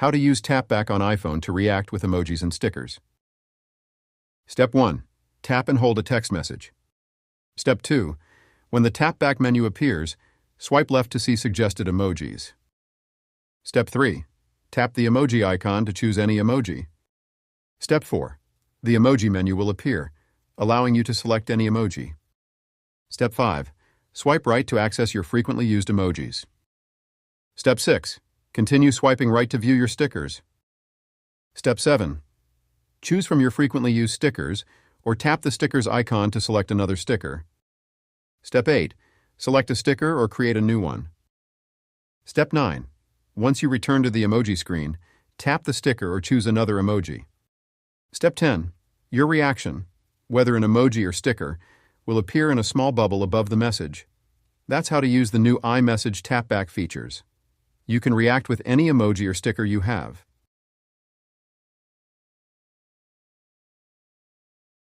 How to use Tapback on iPhone to react with emojis and stickers. Step 1. Tap and hold a text message. Step 2. When the Tapback menu appears, swipe left to see suggested emojis. Step 3. Tap the emoji icon to choose any emoji. Step 4. The emoji menu will appear, allowing you to select any emoji. Step 5. Swipe right to access your frequently used emojis. Step 6. Continue swiping right to view your stickers. Step 7. Choose from your frequently used stickers, or tap the stickers icon to select another sticker. Step 8. Select a sticker or create a new one. Step 9. Once you return to the emoji screen, tap the sticker or choose another emoji. Step 10. Your reaction, whether an emoji or sticker, will appear in a small bubble above the message. That's how to use the new iMessage Tapback features. You can react with any emoji or sticker you have.